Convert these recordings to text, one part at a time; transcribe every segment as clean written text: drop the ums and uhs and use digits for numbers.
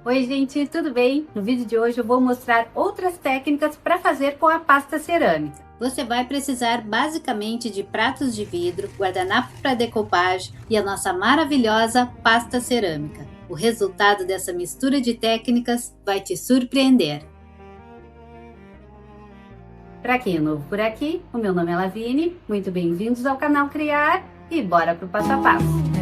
Oi gente, tudo bem? No vídeo de hoje eu vou mostrar outras técnicas para fazer com a pasta cerâmica. Você vai precisar basicamente de pratos de vidro, guardanapo para decopagem e a nossa maravilhosa pasta cerâmica. O resultado dessa mistura de técnicas vai te surpreender. Para quem é novo por aqui, o meu nome é Lavigne, muito bem-vindos ao canal Criar e bora pro passo a passo.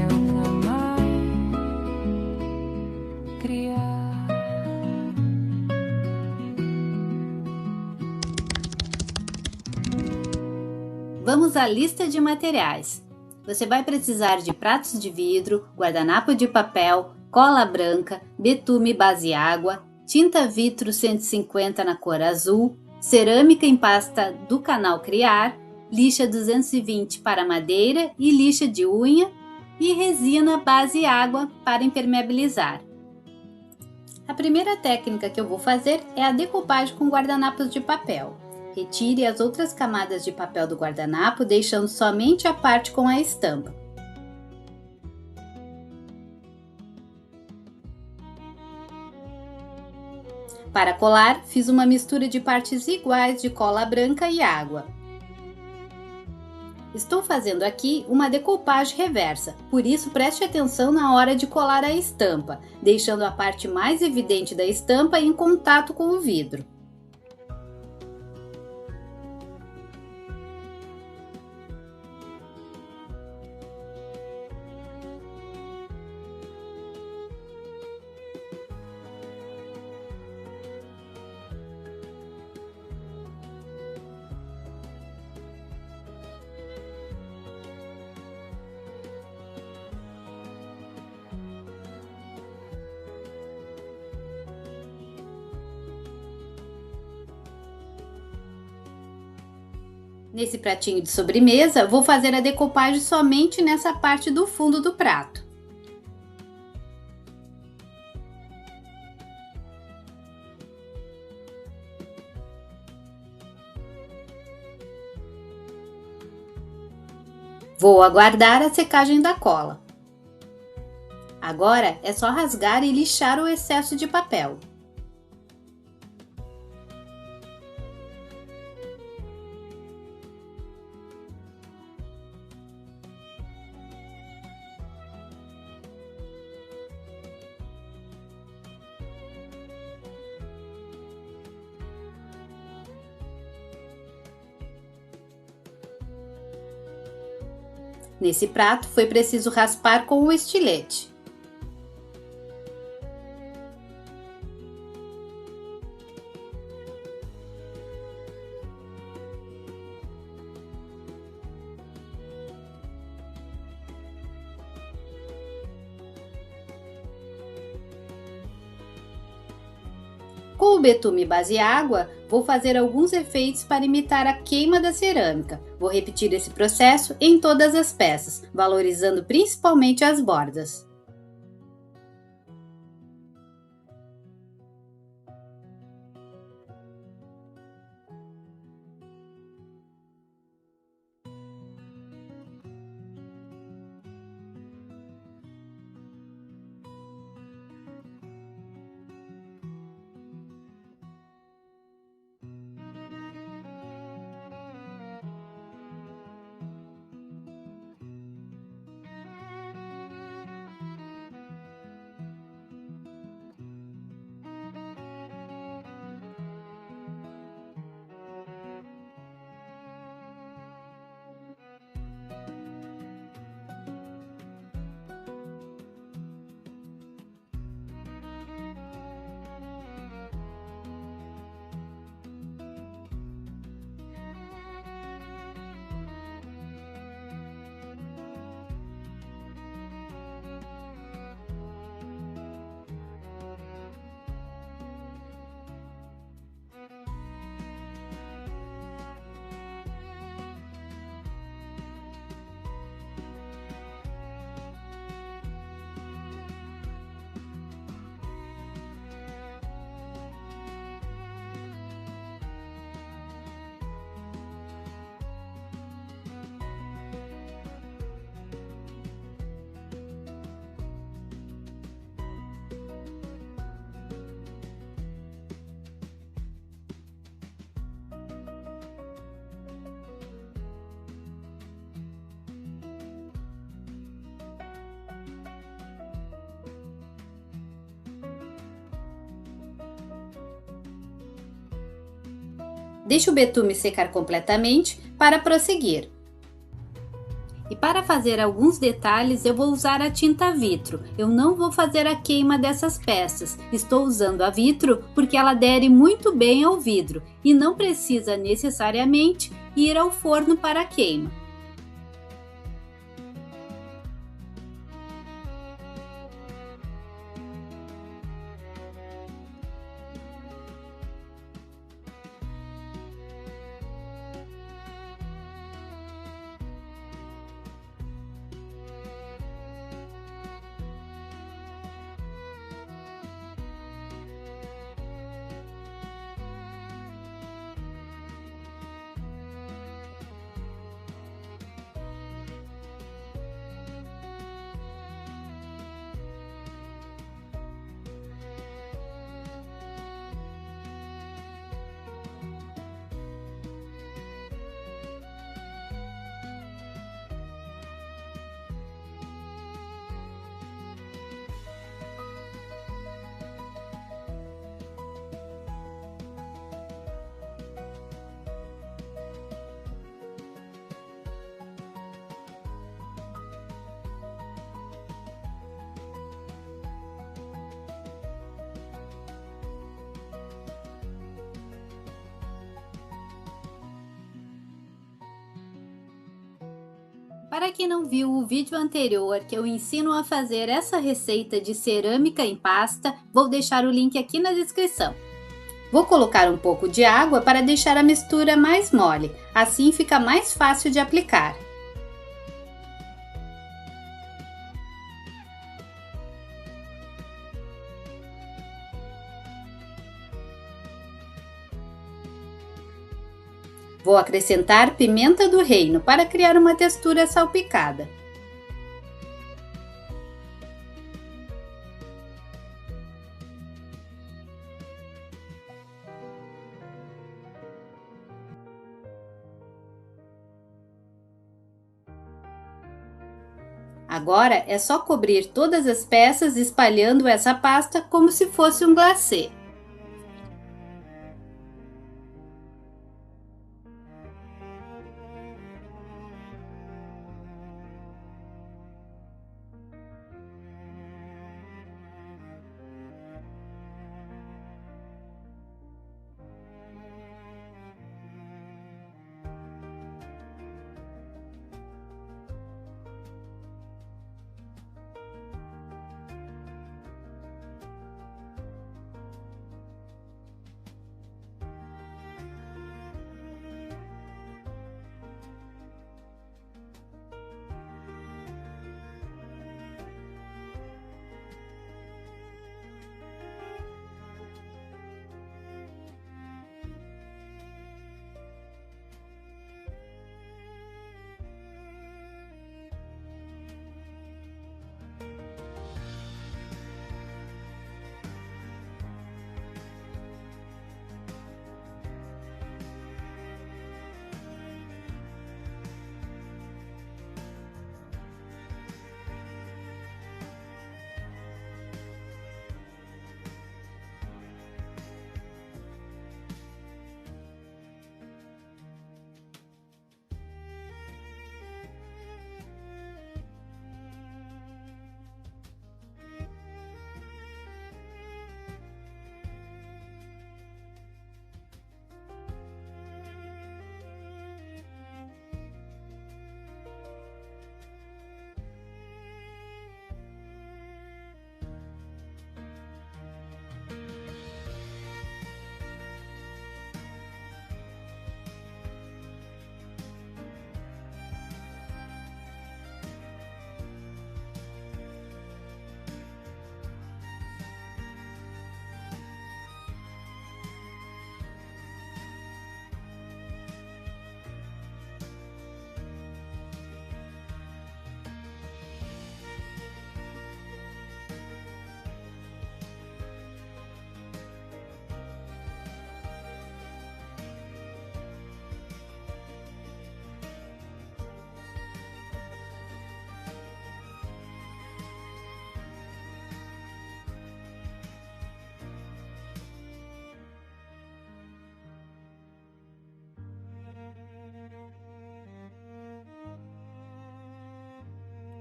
Vamos à lista de materiais. Você vai precisar de pratos de vidro, guardanapo de papel, cola branca, betume base água, tinta vitro 150 na cor azul, cerâmica em pasta do canal Criar, lixa 220 para madeira e lixa de unha e resina base água para impermeabilizar. A primeira técnica que eu vou fazer é a decopagem com guardanapos de papel. Retire as outras camadas de papel do guardanapo, deixando somente a parte com a estampa. Para colar, fiz uma mistura de partes iguais de cola branca e água. Estou fazendo aqui uma decopagem reversa, por isso preste atenção na hora de colar a estampa, deixando a parte mais evidente da estampa em contato com o vidro. Nesse pratinho de sobremesa, vou fazer a decopagem somente nessa parte do fundo do prato. Vou aguardar a secagem da cola. Agora é só rasgar e lixar o excesso de papel. Nesse prato foi preciso raspar com o estilete. Com o betume base água, vou fazer alguns efeitos para imitar a queima da cerâmica. Vou repetir esse processo em todas as peças, valorizando principalmente as bordas. Deixe o betume secar completamente para prosseguir. E para fazer alguns detalhes eu vou usar a tinta vitro. Eu não vou fazer a queima dessas peças. Estou usando a vitro porque ela adere muito bem ao vidro e não precisa necessariamente ir ao forno para a queima. Para quem não viu o vídeo anterior que eu ensino a fazer essa receita de cerâmica em pasta, vou deixar o link aqui na descrição. Vou colocar um pouco de água para deixar a mistura mais mole, assim fica mais fácil de aplicar. Vou acrescentar pimenta do reino para criar uma textura salpicada. Agora é só cobrir todas as peças espalhando essa pasta como se fosse um glacê.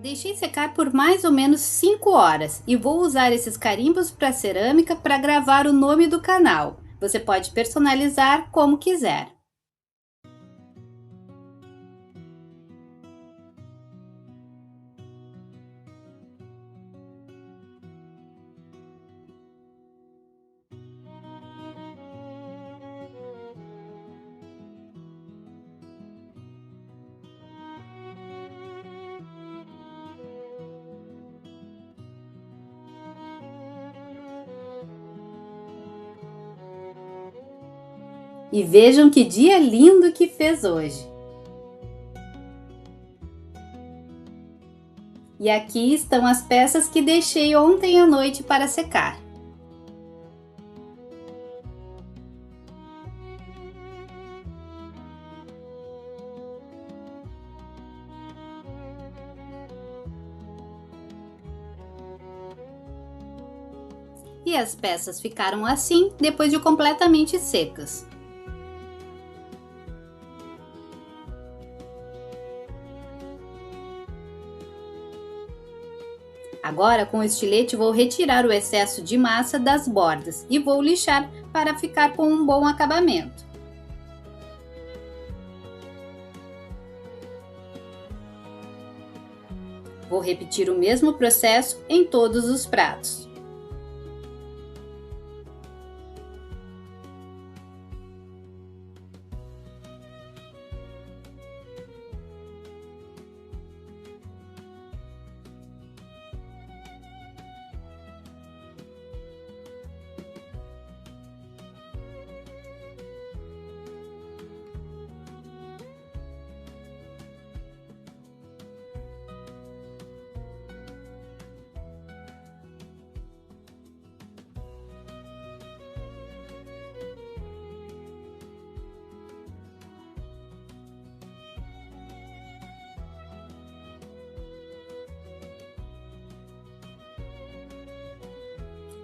Deixei secar por mais ou menos 5 horas e vou usar esses carimbos para cerâmica para gravar o nome do canal. Você pode personalizar como quiser. E vejam que dia lindo que fez hoje! E aqui estão as peças que deixei ontem à noite para secar. E as peças ficaram assim depois de completamente secas. Agora, com o estilete, vou retirar o excesso de massa das bordas e vou lixar para ficar com um bom acabamento. Vou repetir o mesmo processo em todos os pratos.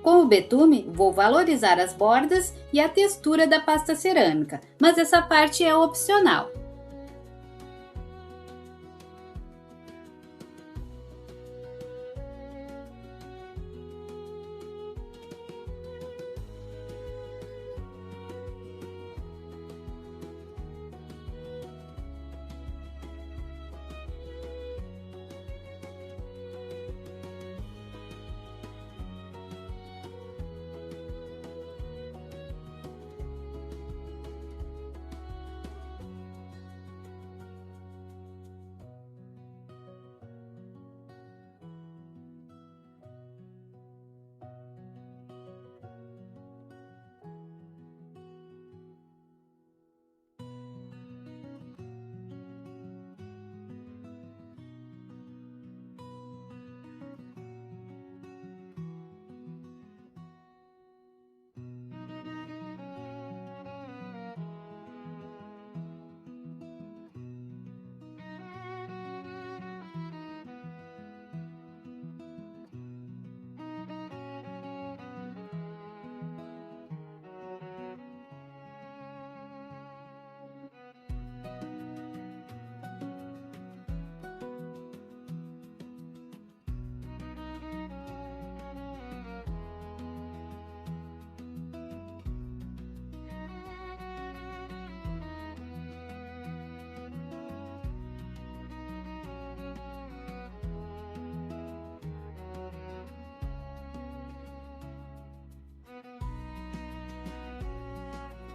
Com o betume, vou valorizar as bordas e a textura da pasta cerâmica, mas essa parte é opcional.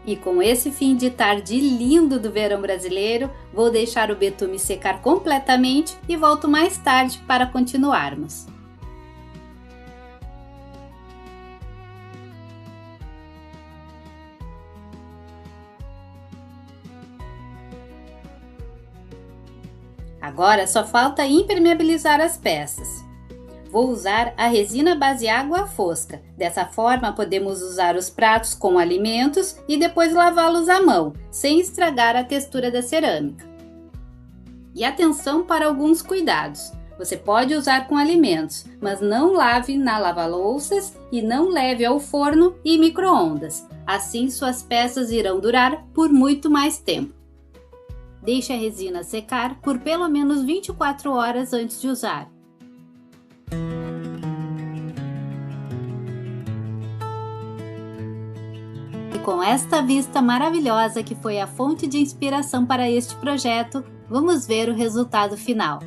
E com esse fim de tarde lindo do verão brasileiro, vou deixar o betume secar completamente e volto mais tarde para continuarmos. Agora só falta impermeabilizar as peças. Vou usar a resina base água fosca. Dessa forma, podemos usar os pratos com alimentos e depois lavá-los à mão, sem estragar a textura da cerâmica. E atenção para alguns cuidados. Você pode usar com alimentos, mas não lave na lava-louças e não leve ao forno e micro-ondas. Assim, suas peças irão durar por muito mais tempo. Deixe a resina secar por pelo menos 24 horas antes de usar. E com esta vista maravilhosa que foi a fonte de inspiração para este projeto, vamos ver o resultado final.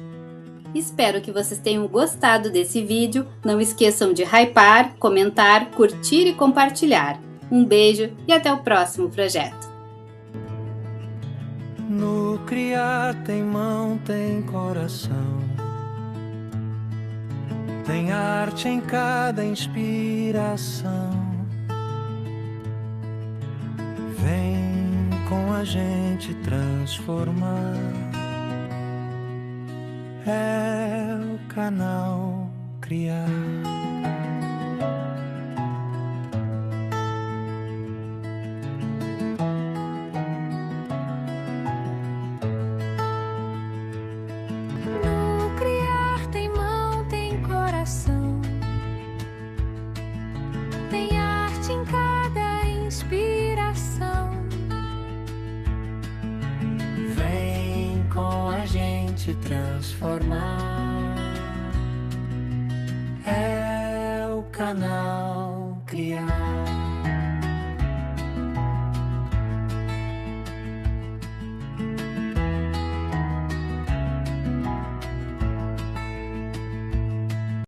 Espero que vocês tenham gostado desse vídeo. Não esqueçam de hypar, comentar, curtir e compartilhar. Um beijo e até o próximo projeto. No criar tem mão, tem coração, tem arte em cada inspiração. Vem com a gente transformar. É o canal Criar. No criar tem mão, tem coração, tem arte em cada inspiração. Vem com a gente transformar. É o canal Criar.